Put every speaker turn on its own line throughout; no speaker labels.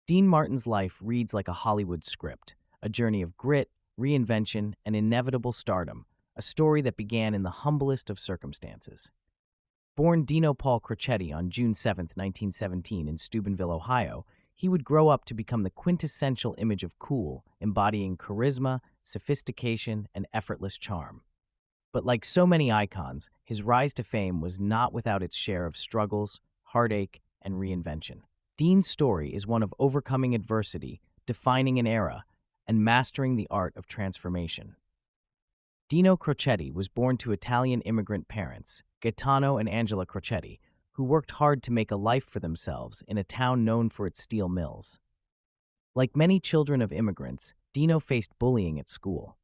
Dean Martin's life reads like a Hollywood script, a journey of grit, reinvention, and inevitable stardom, a story that began in the humblest of circumstances. Born Dino Paul Crocetti on June 7, 1917 in Steubenville, Ohio, he would grow up to become the quintessential image of cool, embodying charisma, sophistication, and effortless charm. But like so many icons, his rise to fame was not without its share of struggles, heartache, and reinvention. Dean's story is one of overcoming adversity, defining an era, and mastering the art of transformation. Dino Crocetti was born to Italian immigrant parents, Gaetano and Angela Crocetti, who worked hard to make a life for themselves in a town known for its steel mills. Like many children of immigrants, Dino faced bullying at school.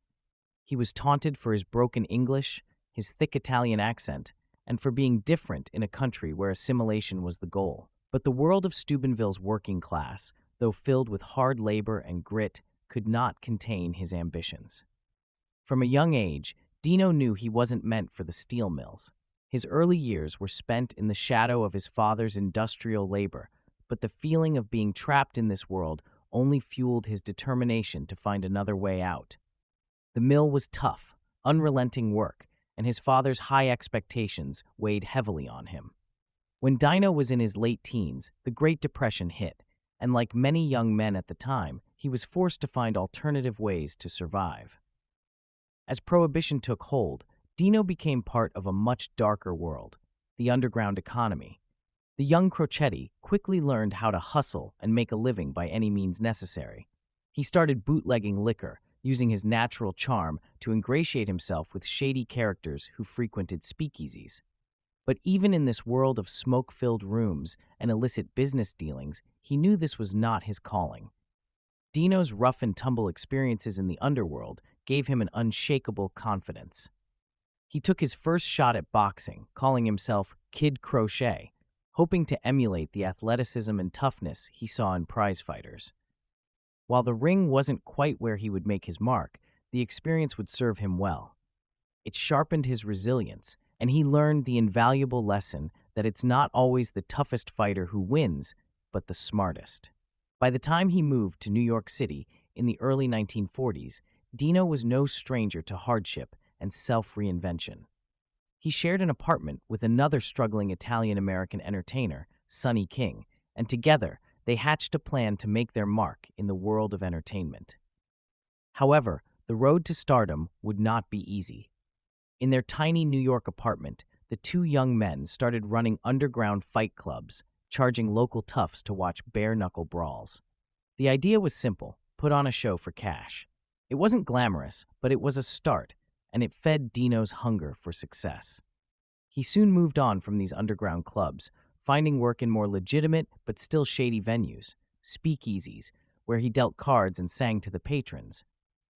He was taunted for his broken English, his thick Italian accent, and for being different in a country where assimilation was the goal. But the world of Steubenville's working class, though filled with hard labor and grit, could not contain his ambitions. From a young age, Dino knew he wasn't meant for the steel mills. His early years were spent in the shadow of his father's industrial labor, but the feeling of being trapped in this world only fueled his determination to find another way out. The mill was tough, unrelenting work, and his father's high expectations weighed heavily on him. When Dino was in his late teens, the Great Depression hit, and like many young men at the time, he was forced to find alternative ways to survive. As Prohibition took hold, Dino became part of a much darker world, the underground economy. The young Crocetti quickly learned how to hustle and make a living by any means necessary. He started bootlegging liquor, using his natural charm to ingratiate himself with shady characters who frequented speakeasies. But even in this world of smoke-filled rooms and illicit business dealings, he knew this was not his calling. Dino's rough-and-tumble experiences in the underworld gave him an unshakable confidence. He took his first shot at boxing, calling himself Kid Crochet, hoping to emulate the athleticism and toughness he saw in prize-fighters. While the ring wasn't quite where he would make his mark, the experience would serve him well. It sharpened his resilience, and he learned the invaluable lesson that it's not always the toughest fighter who wins, but the smartest. By the time he moved to New York City in the early 1940s, Dino was no stranger to hardship and self-reinvention. He shared an apartment with another struggling Italian-American entertainer, Sonny King, and together they hatched a plan to make their mark in the world of entertainment. However, the road to stardom would not be easy. In their tiny New York apartment, the two young men started running underground fight clubs, charging local toughs to watch bare-knuckle brawls. The idea was simple: put on a show for cash. It wasn't glamorous, but it was a start, and it fed Dino's hunger for success. He soon moved on from these underground clubs, finding work in more legitimate but still shady venues, speakeasies, where he dealt cards and sang to the patrons.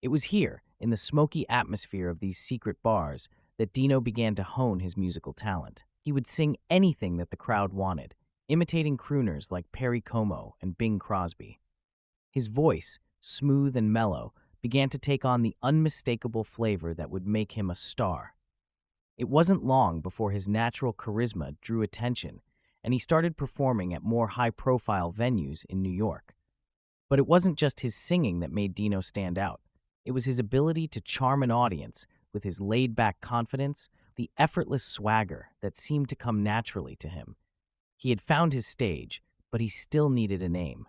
It was here, in the smoky atmosphere of these secret bars, that Dino began to hone his musical talent. He would sing anything that the crowd wanted, imitating crooners like Perry Como and Bing Crosby. His voice, smooth and mellow, began to take on the unmistakable flavor that would make him a star. It wasn't long before his natural charisma drew attention, and he started performing at more high-profile venues in New York. But it wasn't just his singing that made Dino stand out. It was his ability to charm an audience with his laid-back confidence, the effortless swagger that seemed to come naturally to him. He had found his stage, but he still needed a name.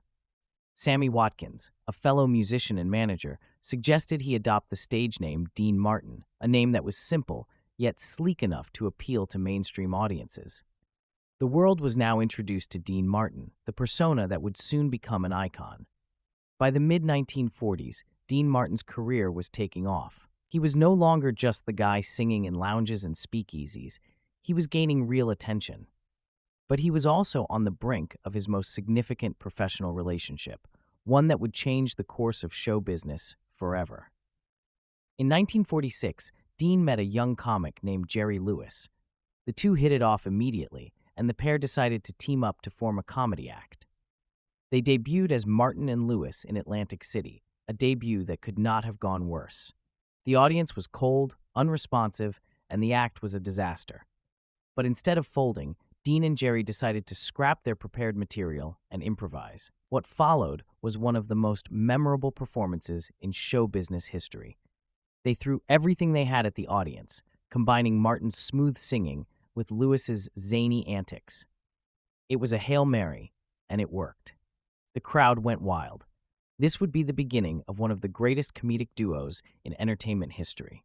Sammy Watkins, a fellow musician and manager, suggested he adopt the stage name Dean Martin, a name that was simple, yet sleek enough to appeal to mainstream audiences. The world was now introduced to Dean Martin, the persona that would soon become an icon. By the mid-1940s, Dean Martin's career was taking off. He was no longer just the guy singing in lounges and speakeasies. He was gaining real attention. But he was also on the brink of his most significant professional relationship, one that would change the course of show business forever. In 1946, Dean met a young comic named Jerry Lewis. The two hit it off immediately, and the pair decided to team up to form a comedy act. They debuted as Martin and Lewis in Atlantic City, a debut that could not have gone worse. The audience was cold, unresponsive, and the act was a disaster. But instead of folding, Dean and Jerry decided to scrap their prepared material and improvise. What followed was one of the most memorable performances in show business history. They threw everything they had at the audience, combining Martin's smooth singing with Lewis's zany antics. It was a Hail Mary, and it worked. The crowd went wild. This would be the beginning of one of the greatest comedic duos in entertainment history.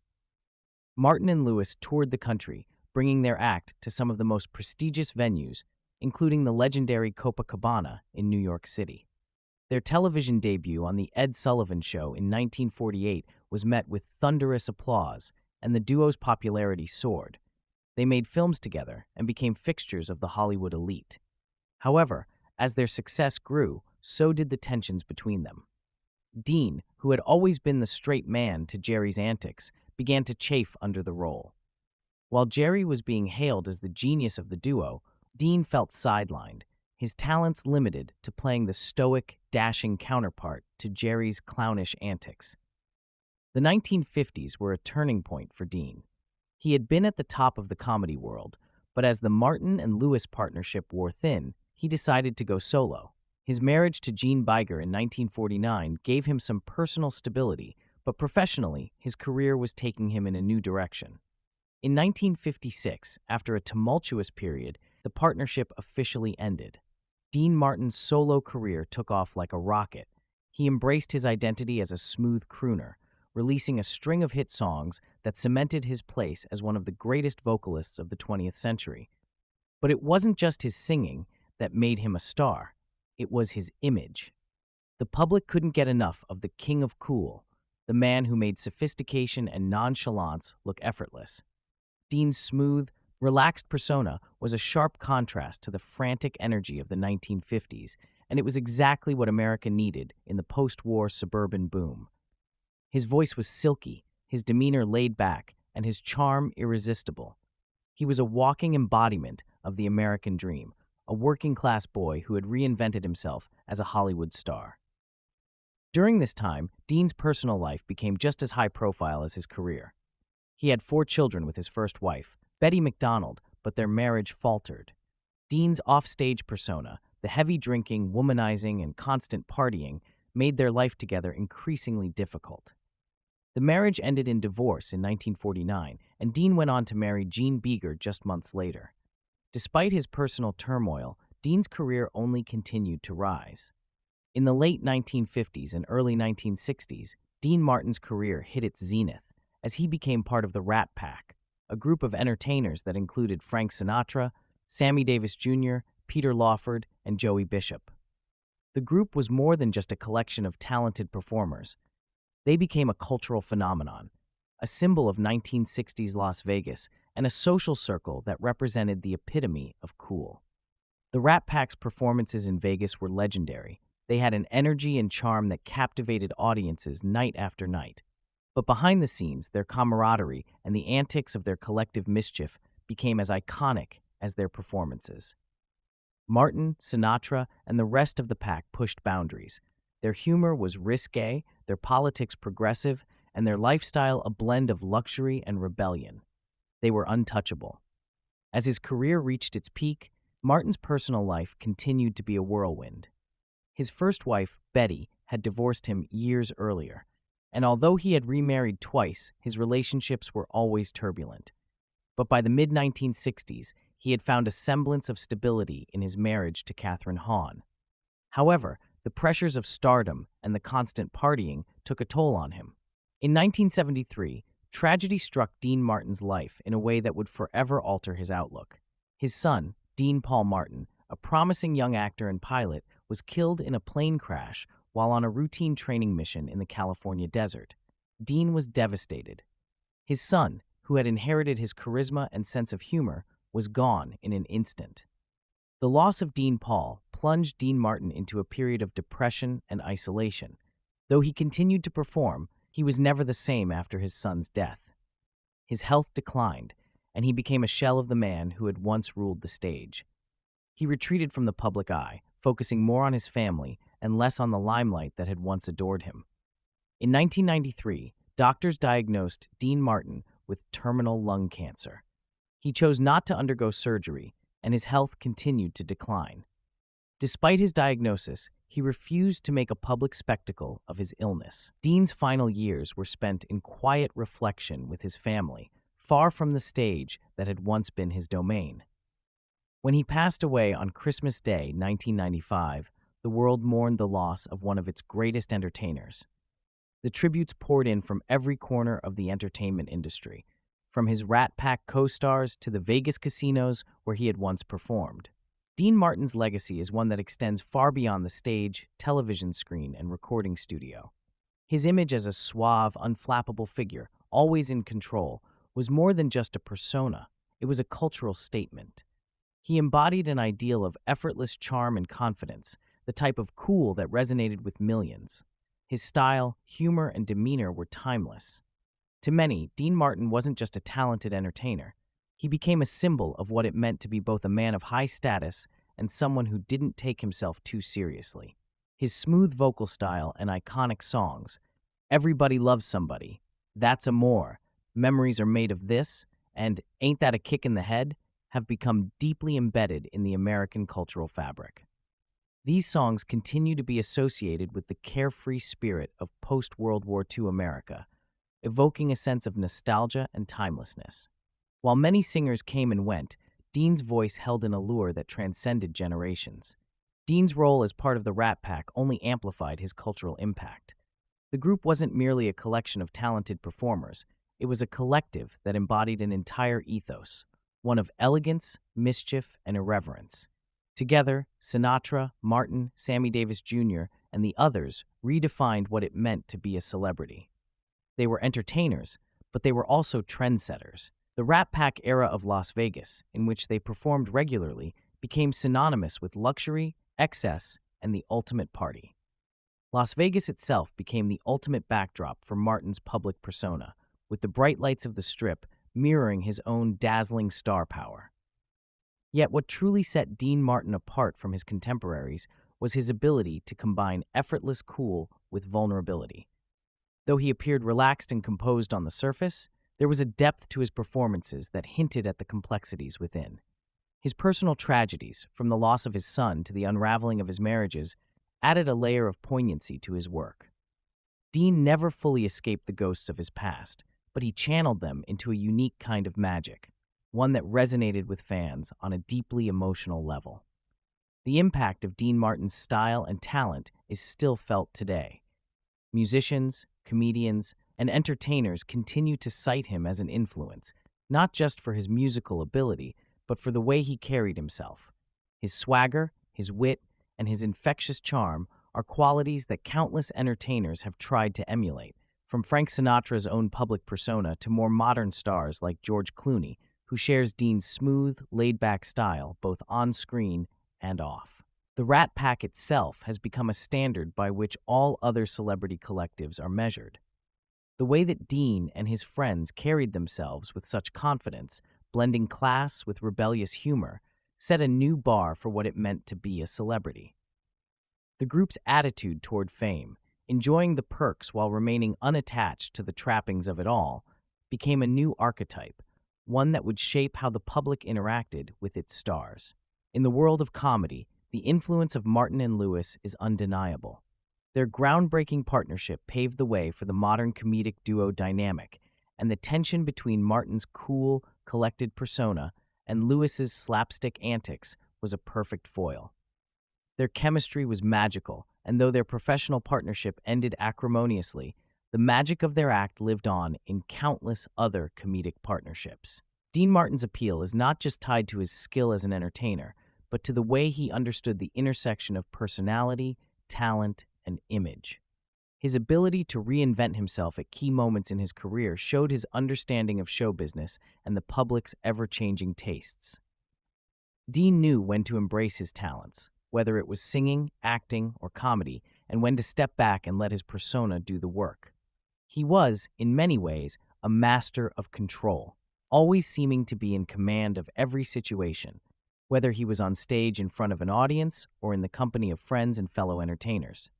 Martin and Lewis toured the country, bringing their act to some of the most prestigious venues, including the legendary Copacabana in New York City. Their television debut on The Ed Sullivan Show in 1948 was met with thunderous applause, and the duo's popularity soared. They made films together and became fixtures of the Hollywood elite. However, as their success grew, so did the tensions between them. Dean, who had always been the straight man to Jerry's antics, began to chafe under the role. While Jerry was being hailed as the genius of the duo, Dean felt sidelined, his talents limited to playing the stoic, dashing counterpart to Jerry's clownish antics. The 1950s were a turning point for Dean. He had been at the top of the comedy world, but as the Martin and Lewis partnership wore thin, he decided to go solo. His marriage to Jean Biger in 1949 gave him some personal stability, but professionally, his career was taking him in a new direction. In 1956, after a tumultuous period, the partnership officially ended. Dean Martin's solo career took off like a rocket. He embraced his identity as a smooth crooner, releasing a string of hit songs that cemented his place as one of the greatest vocalists of the 20th century. But it wasn't just his singing that made him a star. It was his image. The public couldn't get enough of the king of cool, the man who made sophistication and nonchalance look effortless. Dean's smooth, relaxed persona was a sharp contrast to the frantic energy of the 1950s, and it was exactly what America needed in the post-war suburban boom. His voice was silky, his demeanor laid back, and his charm irresistible. He was a walking embodiment of the American dream, a working-class boy who had reinvented himself as a Hollywood star. During this time, Dean's personal life became just as high-profile as his career. He had 4 children with his first wife, Betty McDonald, but their marriage faltered. Dean's offstage persona, the heavy drinking, womanizing, and constant partying, made their life together increasingly difficult. The marriage ended in divorce in 1949, and Dean went on to marry Jean Biger just months later. Despite his personal turmoil, Dean's career only continued to rise. In the late 1950s and early 1960s, Dean Martin's career hit its zenith as he became part of the Rat Pack, a group of entertainers that included Frank Sinatra, Sammy Davis Jr., Peter Lawford, and Joey Bishop. The group was more than just a collection of talented performers. They became a cultural phenomenon, a symbol of 1960s Las Vegas, and a social circle that represented the epitome of cool. The Rat Pack's performances in Vegas were legendary. They had an energy and charm that captivated audiences night after night. But behind the scenes, their camaraderie and the antics of their collective mischief became as iconic as their performances. Martin, Sinatra, and the rest of the pack pushed boundaries. Their humor was risque, their politics progressive, and their lifestyle a blend of luxury and rebellion. They were untouchable. As his career reached its peak, Martin's personal life continued to be a whirlwind. His first wife, Betty, had divorced him years earlier, and although he had remarried twice, his relationships were always turbulent. But by the mid-1960s, he had found a semblance of stability in his marriage to Catherine Hahn. However, the pressures of stardom and the constant partying took a toll on him. In 1973, tragedy struck Dean Martin's life in a way that would forever alter his outlook. His son, Dean Paul Martin, a promising young actor and pilot, was killed in a plane crash while on a routine training mission in the California desert. Dean was devastated. His son, who had inherited his charisma and sense of humor, was gone in an instant. The loss of Dean Paul plunged Dean Martin into a period of depression and isolation. Though he continued to perform, he was never the same after his son's death. His health declined, and he became a shell of the man who had once ruled the stage. He retreated from the public eye, focusing more on his family and less on the limelight that had once adored him. In 1993, doctors diagnosed Dean Martin with terminal lung cancer. He chose not to undergo surgery, and his health continued to decline. Despite his diagnosis, he refused to make a public spectacle of his illness. Dean's final years were spent in quiet reflection with his family, far from the stage that had once been his domain. When he passed away on Christmas Day, 1995, the world mourned the loss of one of its greatest entertainers. The tributes poured in from every corner of the entertainment industry, from his Rat Pack co-stars to the Vegas casinos where he had once performed. Dean Martin's legacy is one that extends far beyond the stage, television screen, and recording studio. His image as a suave, unflappable figure, always in control, was more than just a persona. It was a cultural statement. He embodied an ideal of effortless charm and confidence, the type of cool that resonated with millions. His style, humor, and demeanor were timeless. To many, Dean Martin wasn't just a talented entertainer. He became a symbol of what it meant to be both a man of high status and someone who didn't take himself too seriously. His smooth vocal style and iconic songs, Everybody Loves Somebody, That's Amore, Memories Are Made of This, and Ain't That a Kick in the Head, have become deeply embedded in the American cultural fabric. These songs continue to be associated with the carefree spirit of post-World War II America, evoking a sense of nostalgia and timelessness. While many singers came and went, Dean's voice held an allure that transcended generations. Dean's role as part of the Rat Pack only amplified his cultural impact. The group wasn't merely a collection of talented performers, it was a collective that embodied an entire ethos, one of elegance, mischief, and irreverence. Together, Sinatra, Martin, Sammy Davis Jr., and the others redefined what it meant to be a celebrity. They were entertainers, but they were also trendsetters. The Rat Pack era of Las Vegas, in which they performed regularly, became synonymous with luxury, excess, and the ultimate party. Las Vegas itself became the ultimate backdrop for Martin's public persona, with the bright lights of the Strip mirroring his own dazzling star power. Yet what truly set Dean Martin apart from his contemporaries was his ability to combine effortless cool with vulnerability. Though he appeared relaxed and composed on the surface, there was a depth to his performances that hinted at the complexities within. His personal tragedies, from the loss of his son to the unraveling of his marriages, added a layer of poignancy to his work. Dean never fully escaped the ghosts of his past, but he channeled them into a unique kind of magic, one that resonated with fans on a deeply emotional level. The impact of Dean Martin's style and talent is still felt today. Musicians, comedians, and entertainers continue to cite him as an influence, not just for his musical ability, but for the way he carried himself. His swagger, his wit, and his infectious charm are qualities that countless entertainers have tried to emulate, from Frank Sinatra's own public persona to more modern stars like George Clooney, who shares Dean's smooth, laid-back style both on-screen and off. The Rat Pack itself has become a standard by which all other celebrity collectives are measured. The way that Dean and his friends carried themselves with such confidence, blending class with rebellious humor, set a new bar for what it meant to be a celebrity. The group's attitude toward fame, enjoying the perks while remaining unattached to the trappings of it all, became a new archetype, one that would shape how the public interacted with its stars. In the world of comedy, the influence of Martin and Lewis is undeniable. Their groundbreaking partnership paved the way for the modern comedic duo dynamic, and the tension between Martin's cool, collected persona and Lewis's slapstick antics was a perfect foil. Their chemistry was magical, and though their professional partnership ended acrimoniously, the magic of their act lived on in countless other comedic partnerships. Dean Martin's appeal is not just tied to his skill as an entertainer, but to the way he understood the intersection of personality, talent, and image. His ability to reinvent himself at key moments in his career showed his understanding of show business and the public's ever-changing tastes. Dean knew when to embrace his talents, whether it was singing, acting, or comedy, and when to step back and let his persona do the work. He was, in many ways, a master of control, always seeming to be in command of every situation, whether he was on stage in front of an audience or in the company of friends and fellow entertainers.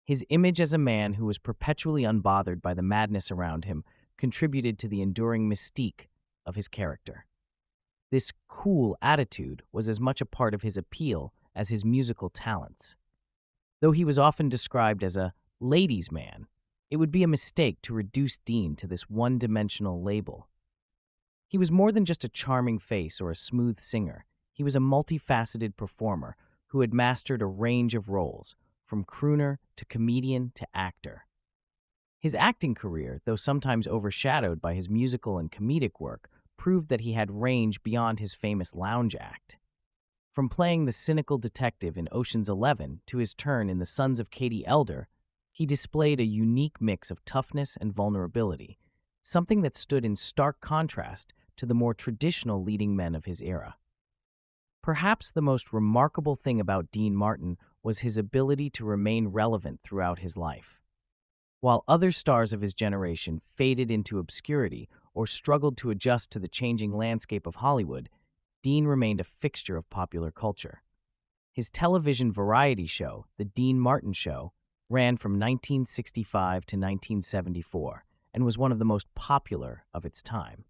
His image as a man who was perpetually unbothered by the madness around him contributed to the enduring mystique of his character. This cool attitude was as much a part of his appeal as his musical talents. Though he was often described as a ladies' man, it would be a mistake to reduce Dean to this one-dimensional label. He was more than just a charming face or a smooth singer. He was a multifaceted performer who had mastered a range of roles, from crooner to comedian to actor. His acting career, though sometimes overshadowed by his musical and comedic work, proved that he had range beyond his famous lounge act. From playing the cynical detective in Ocean's 11 to his turn in The Sons of Katie Elder, he displayed a unique mix of toughness and vulnerability, something that stood in stark contrast to the more traditional leading men of his era. Perhaps the most remarkable thing about Dean Martin was his ability to remain relevant throughout his life. While other stars of his generation faded into obscurity or struggled to adjust to the changing landscape of Hollywood, Dean remained a fixture of popular culture. His television variety show, The Dean Martin Show, ran from 1965 to 1974 and was one of the most popular of its time.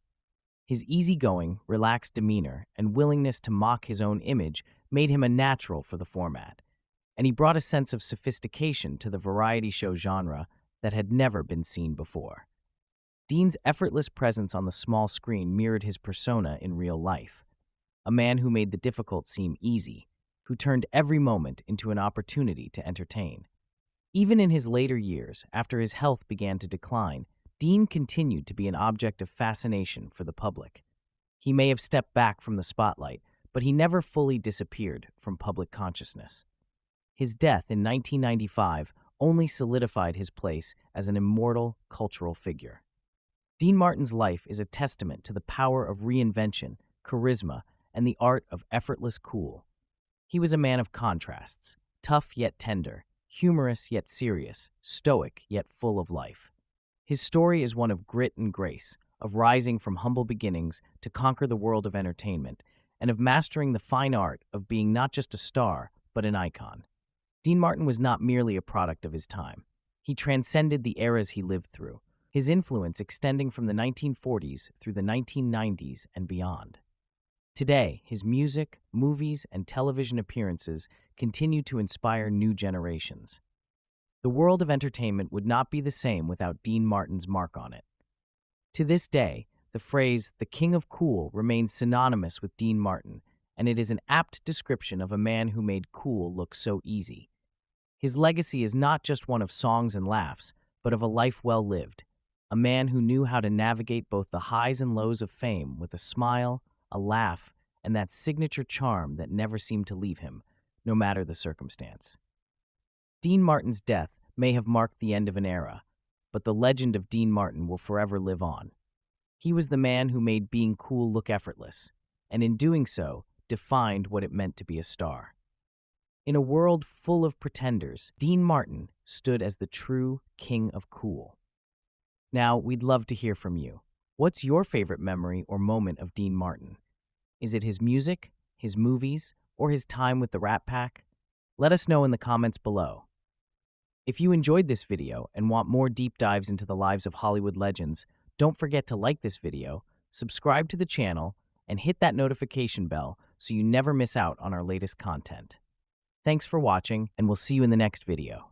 His easygoing, relaxed demeanor and willingness to mock his own image made him a natural for the format, and he brought a sense of sophistication to the variety show genre that had never been seen before. Dean's effortless presence on the small screen mirrored his persona in real life, a man who made the difficult seem easy, who turned every moment into an opportunity to entertain. Even in his later years, after his health began to decline, Dean continued to be an object of fascination for the public. He may have stepped back from the spotlight, but he never fully disappeared from public consciousness. His death in 1995 only solidified his place as an immortal cultural figure. Dean Martin's life is a testament to the power of reinvention, charisma, and the art of effortless cool. He was a man of contrasts, tough yet tender, humorous yet serious, stoic yet full of life. His story is one of grit and grace, of rising from humble beginnings to conquer the world of entertainment, and of mastering the fine art of being not just a star, but an icon. Dean Martin was not merely a product of his time. He transcended the eras he lived through, his influence extending from the 1940s through the 1990s and beyond. Today, his music, movies, and television appearances continue to inspire new generations. The world of entertainment would not be the same without Dean Martin's mark on it. To this day, the phrase, "the King of Cool," remains synonymous with Dean Martin, and it is an apt description of a man who made cool look so easy. His legacy is not just one of songs and laughs, but of a life well lived, a man who knew how to navigate both the highs and lows of fame with a smile, a laugh, and that signature charm that never seemed to leave him, no matter the circumstance. Dean Martin's death may have marked the end of an era, but the legend of Dean Martin will forever live on. He was the man who made being cool look effortless, and in doing so, defined what it meant to be a star. In a world full of pretenders, Dean Martin stood as the true king of cool. Now, we'd love to hear from you. What's your favorite memory or moment of Dean Martin? Is it his music, his movies, or his time with the Rat Pack? Let us know in the comments below. If you enjoyed this video and want more deep dives into the lives of Hollywood legends, don't forget to like this video, subscribe to the channel, and hit that notification bell so you never miss out on our latest content. Thanks for watching, and we'll see you in the next video.